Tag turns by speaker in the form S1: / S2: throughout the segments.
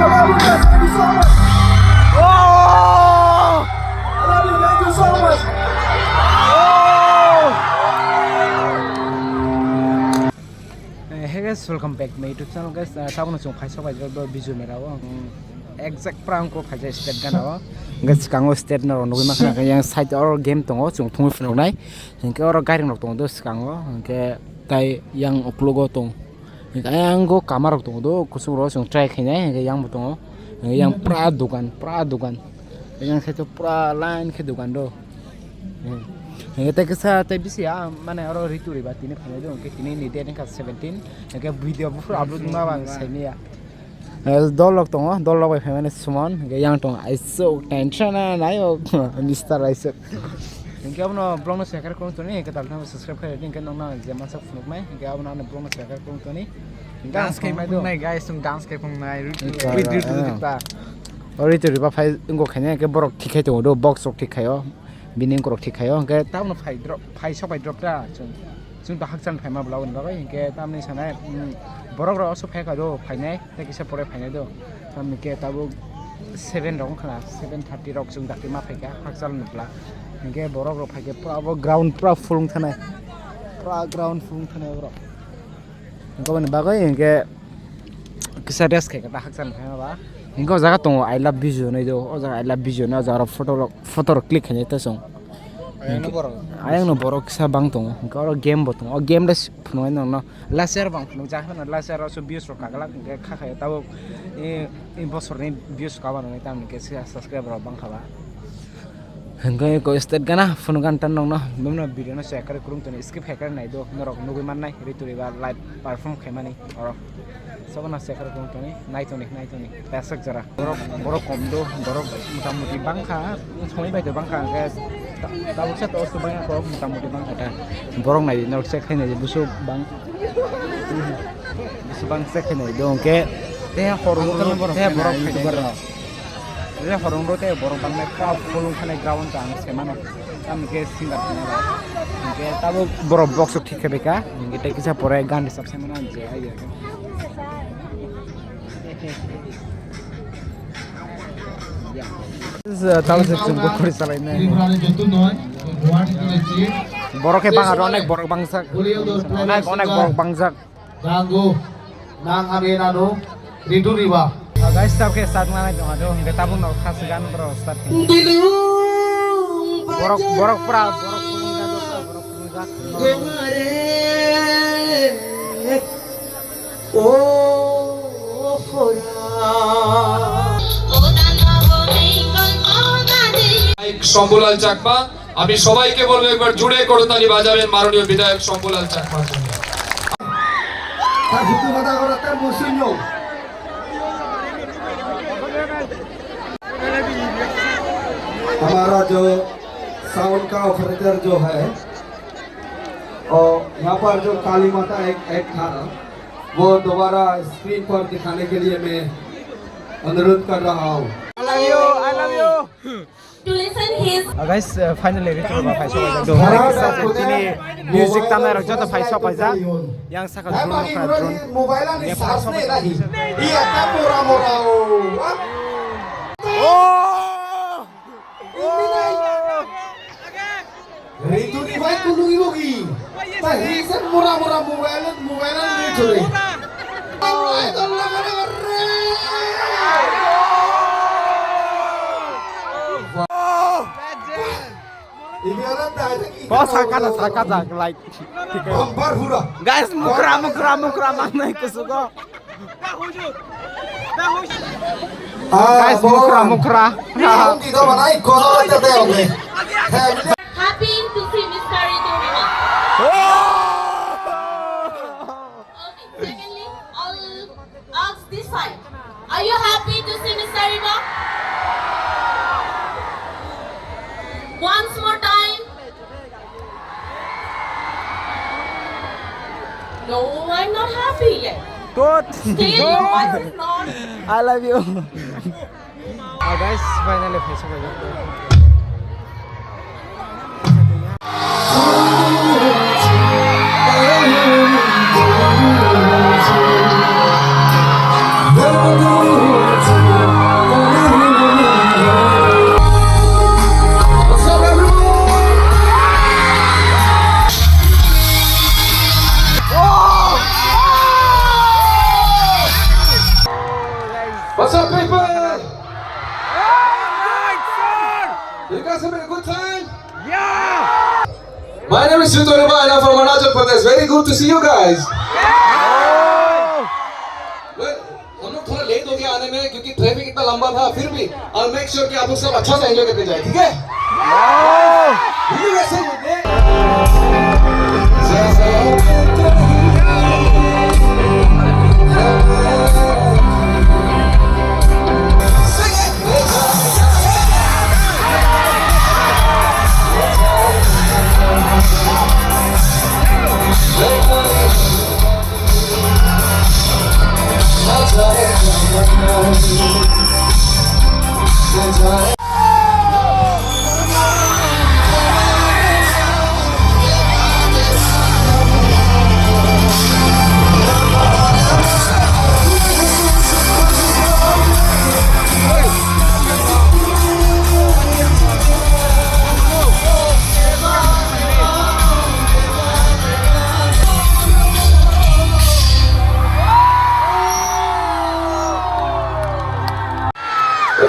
S1: love you guys. Thank you so much.
S2: Oh!
S1: I love you. Thank you so much.
S2: Hey guys, welcome back to my YouTube channel guys. Sabun chung phai sabai jor video mera wo. Exact prank ko phai state gan wo. Guys kango state na ronoi ma khana yang side or game tongo chung thung phno nai. Hingke or gari nok tong do kango hingke tai yang uplogo tong. Hingke yang go kamar tong do kusung ro chung try khainai hingke yang tongo. Yang pra dukan. Yang satu pra line ke dukan do. Kita kisah tapi sih ya mana orang ritu riba tini punya itu mungkin tini ni dia dengan 17 yang video pun upload nggak bang saya ni ya dolog tongo dolog wifi mana semua yang tong iso tension na yo Mister iso yang apa no blog no share kau tuh ni kita tahu subscribe kau ini kan nona zaman sak phone mai yang apa no blog no share kau tuh ni
S3: dance kayak pun naik guys dance kayak pun naik ritu kita
S2: ritu riba file enggak kayaknya ke borok tikai tuh do box ok tikai yo Bini korok tik kayo, ke tahu no file shop drop dah, cung tak haksan file mah belawan bagai, ke tahu ni sana borok ro also file kado file ni, tapi kisah pore file ni do, kami ke tahu 7 rong kena 7:30 rong cung tak lima file haksan nukla, ke borok ro file ke pro ground pro full thana, pro ground full thana bro, kau ni bagai, ke kisah des kayak kata haksan file mah Hingga jaga tong I love vision itu, jaga I love vision, jaga foto klik hanya itu song. Ayang no borok sa bang tong, hingga orang game botong, game des penuh no laser bang penuh jaga no laser also views ro kagak hingga kakak tahu impostor ni views kawan no itu hingga si subscriber bang kawan. Hingga ko state gana penuh kan tanong no, memang video no share kurung tu ni skip hacker na itu, norok nugi mana itu riba live perform kemana orang. Sabana sekar kong toni, naik toni, pesak jara. Borok komdo, borok muta-muti bangka, semua itu bangka, guys. Tahu saya tahu sebanyak borok muta-muti bangka dah. Borok naik, norok sekar naik, busuk bang sekar naik, dong ke. Teh horong teh borok bang naik, kau pulung kena ground tang, semana. Kami ke singgah kena. Ke tahu borok box ok tiga beka, kita kisah pore gan di sab semana aja aja. Tahu sebelum kuri salah ini. Borok bang ada onek borok bangsa, onek borok bangsa.
S1: Ganggu, nang aminanu, ridu riba.
S2: Guys, tapi ke start mana itu aduh, kita tabung nak khas gan bro start. Borok pra, borok pulung kan borok pulung
S4: Shambhulal Chakma আমি সবাইকে বলবো একবার জুড়ে করতালি বাজাবেন মাননীয় বিধায়ক শম্ভুলাল চাকমার জন্য
S1: हमारा जो साउंड का ऑपरेटर जो है और यहाँ पर जो काली माता एक था वो दोबारा स्क्रीन पर दिखाने के लिए मैं अनुरोध कर रहा हूँ
S2: I love you.
S5: To listen his
S2: Guys, finally reach our five shop aja. Hari kita ini music tanah raja tu five shop aja. Yang sangat drone kan drone.
S1: Ini five shop aja. Iya kan murah-murah.
S2: Oh.
S1: Itu ni baik kudu ibuki. Tapi sen murah-murah mobile ni curi. Itu lah kan
S2: Bos sakat like.
S1: Bumper pura.
S2: Guys, mukra mana kusuko. Guys, mukra.
S1: Tidak mana ikut aja deh oke.
S5: happy to see Mr. Ridurima. Okay, secondly, I'll ask this side. Are you happy to see Mr. Rima? Once more time. No, I'm not happy yet.
S2: Good.
S5: Still, your voice is not.
S2: I love you. Guys, finally five shop aja.
S1: Oh,
S4: What's up, people? You guys having a good time? Yeah! My name is Shutoriba and I'm from Arunachal Pradesh. Very good to see you guys. Well, हम लोग थोड़ा late हो गया आने में क्योंकि traffic इतना लंबा था फिर भी I'll make sure कि आप लोग सब अच्छा से एंजॉय करके जाए ठीक है? Will you guys sing with me?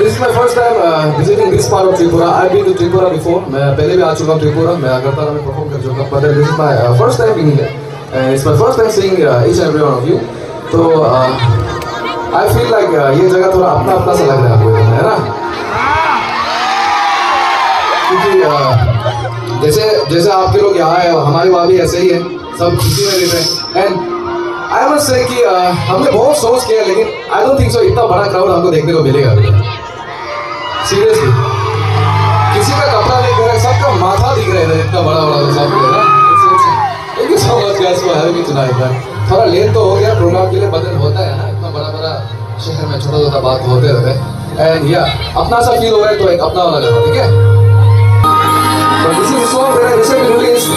S4: This is my first time visiting this part of Tripura. I've been to Tripura before. मैं पहले भी आ चुका हूँ Tripura. मैं अगरतला में perform कर चुका हूँ. But this is my first time being here. And it's my first time seeing each and every one of you. तो I feel like ये जगह थोड़ा अपना अपना सा लग रहा है आपको है ना? क्योंकि जैसे आपके लोग यहाँ है हमारे वहाँ भी ऐसे ही है. सब खुशी में रहते हैं. And I must say कि हमने बहुत सोच किया लेकिन I don't think so इतना बड़ा crowd हमको देखने को मिलेगा. Seriously, किसी का कपड़ा नहीं दिख रहा है, सबका माथा दिख रहा है इतना बड़ा बड़ा सब है ना. Thank you so much guys for having me tonight. थोड़ा लेट तो हो गया प्रोग्राम के लिए बदल होता है ना इतना बड़ा बड़ा शहर में छोटा छोटा बात होते रहते हैं. And yeah, अपना सा फील हो रहा है तो एक अपना वाला गाना ठीक है. But this is a song that I recently released.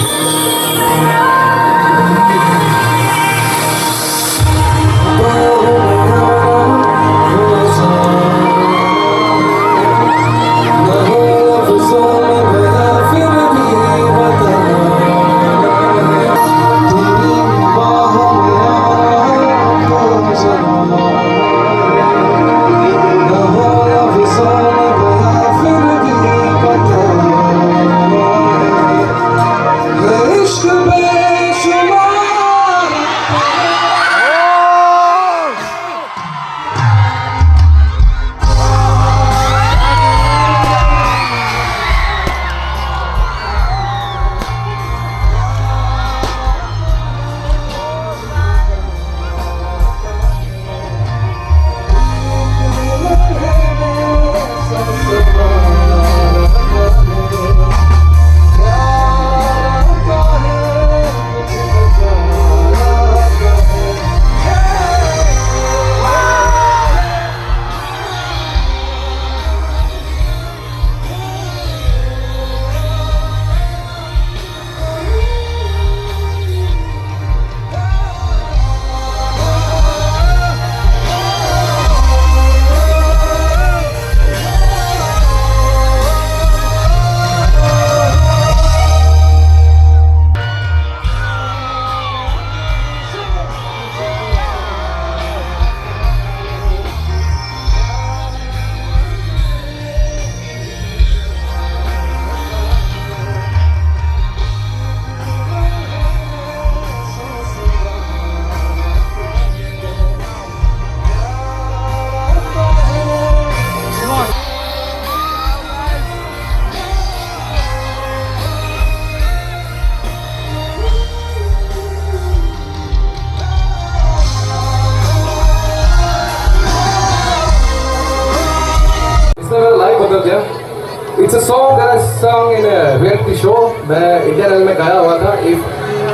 S4: It's a song that I sung in a reality show. मैं इंडियन आइडल में गाया हुआ था. If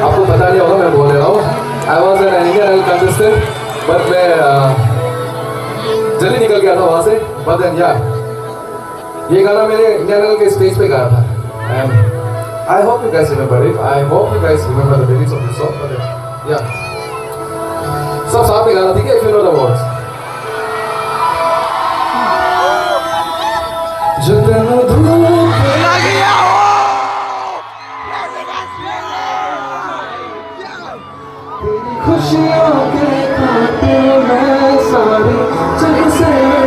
S4: आपको पता नहीं होगा मैं बोल रहा हूँ. I was an Indian Idol contestant, but मैं जल्दी निकल गया था वहाँ से. But then yeah, ये गाना मैंने इंडियन आइडल के स्टेज पे गाया था. And I hope you guys remember it. I hope you guys remember the lyrics of the song. But then, yeah, सब साथ में गाना ठीक है. If you know the words. जो तेनू धूप लगिया हो तेरी खुशियों के खातिर मैं सारी जग से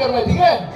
S4: कर रहे हैं, ठीक है?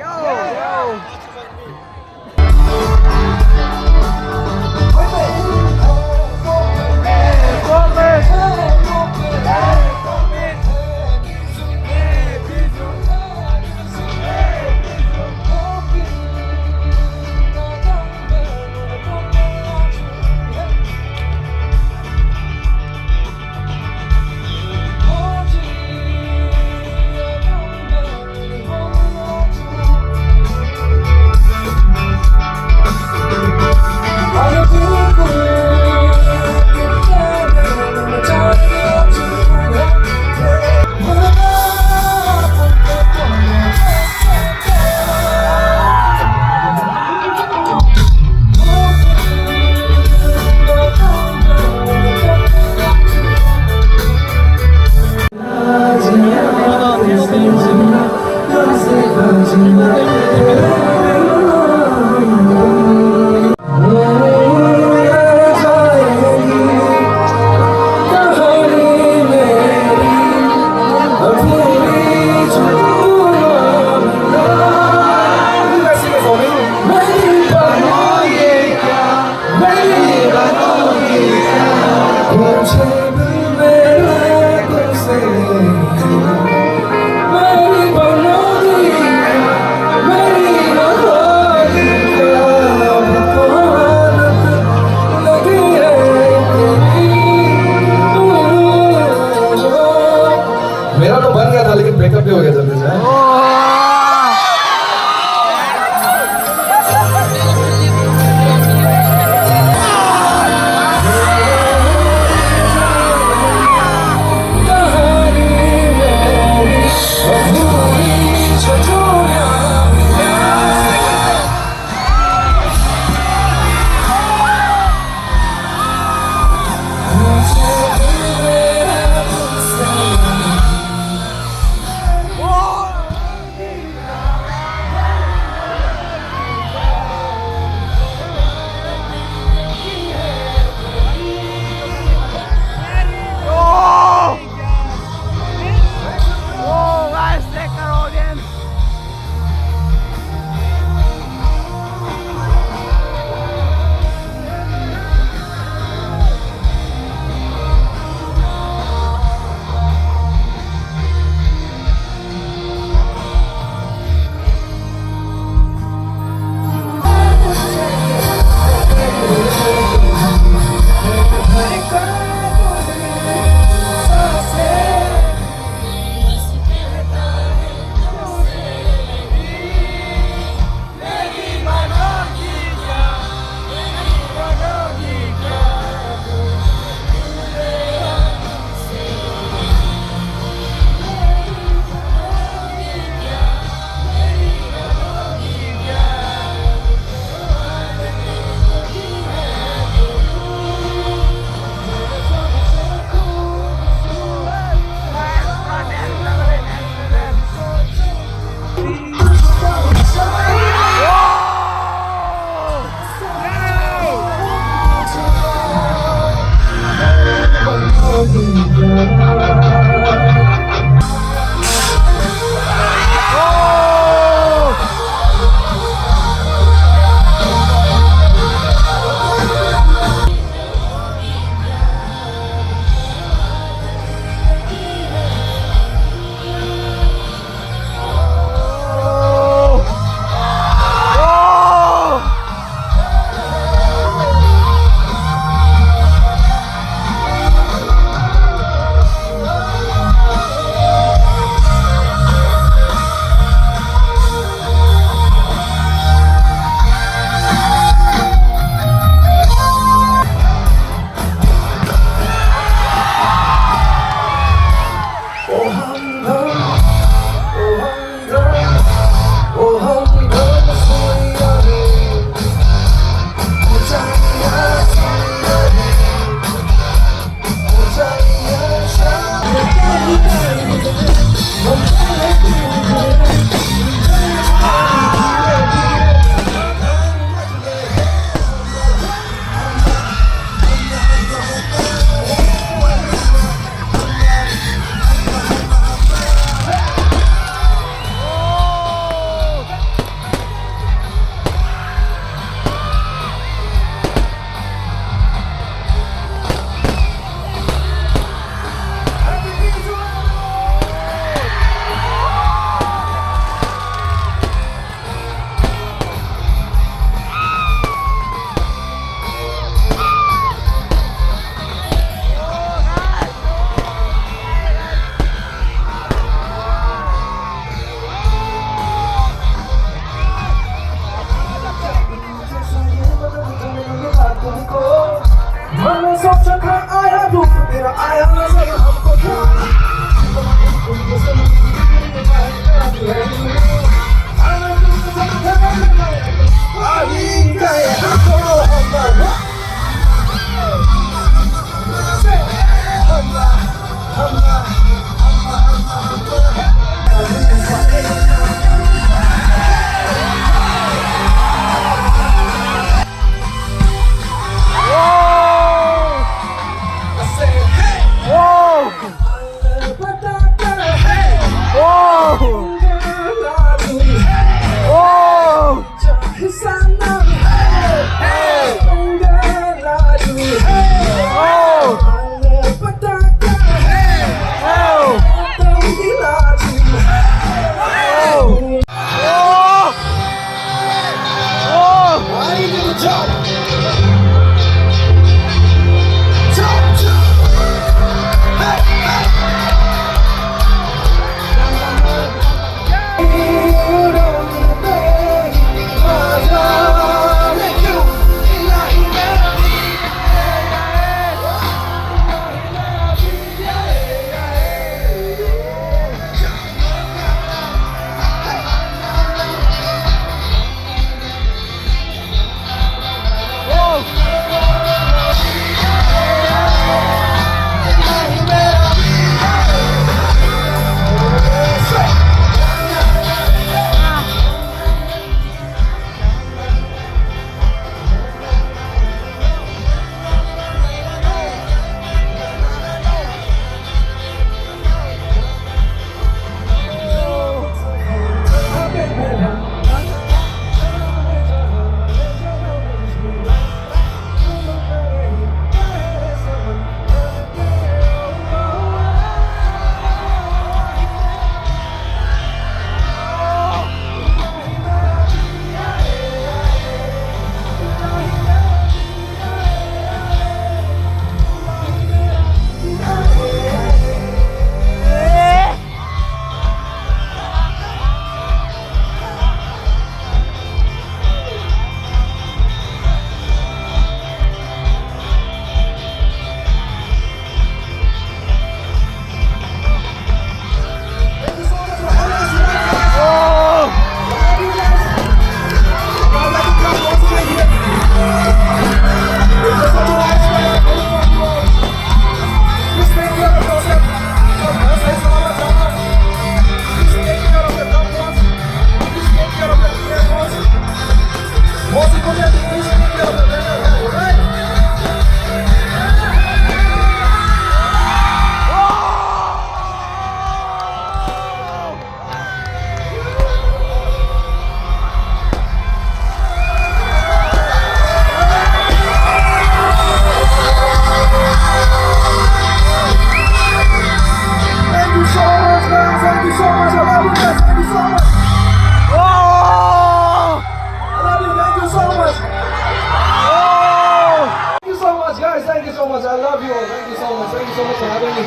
S1: much. I love you all. Thank you so much. Thank you so much for having me.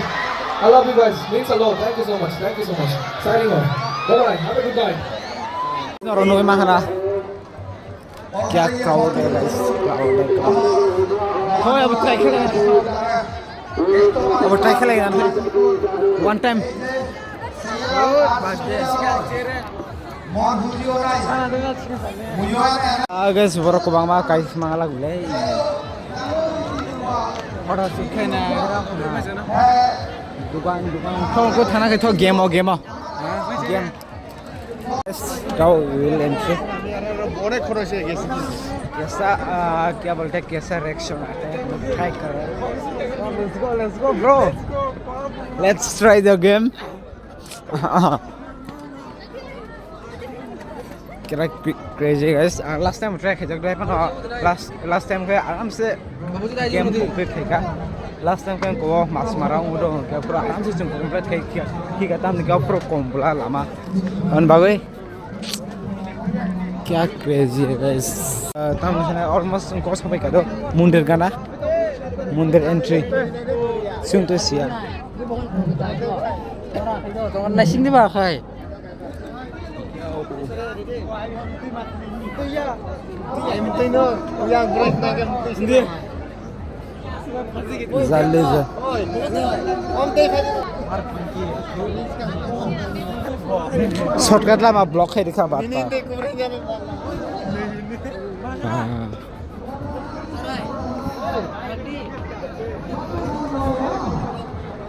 S1: I love you guys. Means a lot. Thank you so much. Thank you so much. Signing off. Bye bye. Have a good night.
S2: Rono mahana. क्या crowd है guys, crowd है crowd. thôi अब try खेलेंगे, अब try खेलेंगे ना one time. guys baru ko bang ma kai mangala gule. Orang suka na, dukan. Kau ko thana ke thau game o game. Kau will entry.
S3: बड़े खरोच है कैसे
S2: कैसा क्या बोलते हैं कैसा रिएक्शन आता है ट्राई कर रहे हैं let's go bro let's try the game kira crazy guys last time try किया जब अपन last time के आराम से game complete किया last time kan ko mas marang udah क्या पूरा आराम से जम complete किया तब निकाल pro kombola lama on bagai क्या क्रेजी है गाइस तब मुझे ऑलमोस्ट उनको सब का दो मंदिर का ना मंदिर एंट्री सुन तो सिया तो नशिंग दी बात है जाले शॉर्टकट ला मैं ब्लॉक है दिखा बात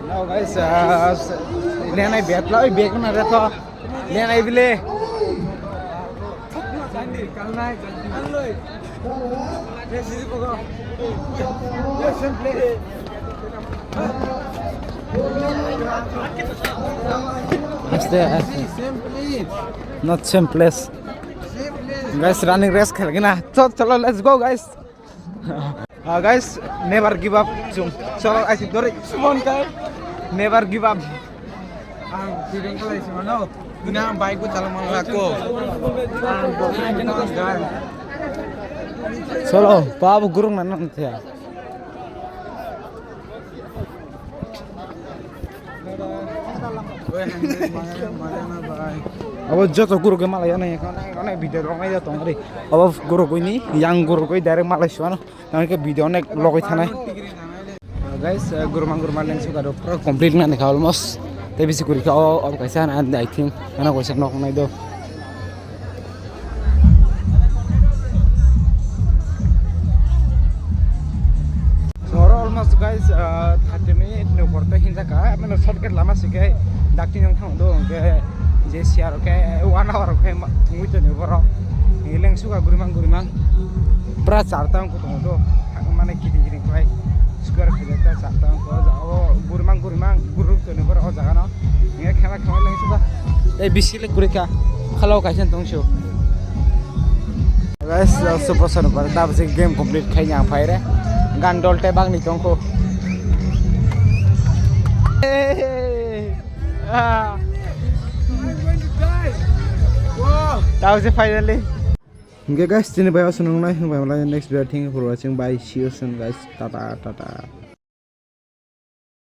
S2: now guys लेना बैग ला बैग ना रहता लेना इबले निकलना है जल्दी पकड़ो not same place guys running race खेलेंगे ना चलो let's go guys guys never give up चलो ऐसे दौड़े सुमन का never give up
S3: tidak kalau sih mana guna baik pun kalau mau aku
S2: चलो बाबू गुरु नन्ना थे अब जो तो गुरु के माला या नहीं कौन वीडियो लगाई जाता हूँ अरे अब गुरु कोई नहीं यंग गुरु कोई डायरेक्ट माला शुरू ना के वीडियो ने लगाई था ना guys गुरु मांग लेंगे सो करो पूरा कंप्लीट ना दिखा ऑलमोस्ट तभी से गुरु का अब कैसा ना आई थिंक ना कोई सब नहीं दो almost guys 30 minutes no korte hinja ka mano shortcut lama sike dakti jong thang do ke je siar ke 1 hour ke thungui to ne boro hileng suka gurimang pra chartang ko to mane kiting kai square khajata chartang ko jao gurimang guru to ne boro jaga no nge khana khama leng suka ei bisile kurika khalau kaisan tongsho guys super son par ta base game complete khai nyang phai re gandol te bang ni tongko I'm going to die wow that was it finally okay guys sini bye sunung nai bye next video thank you for watching bye see you soon guys tata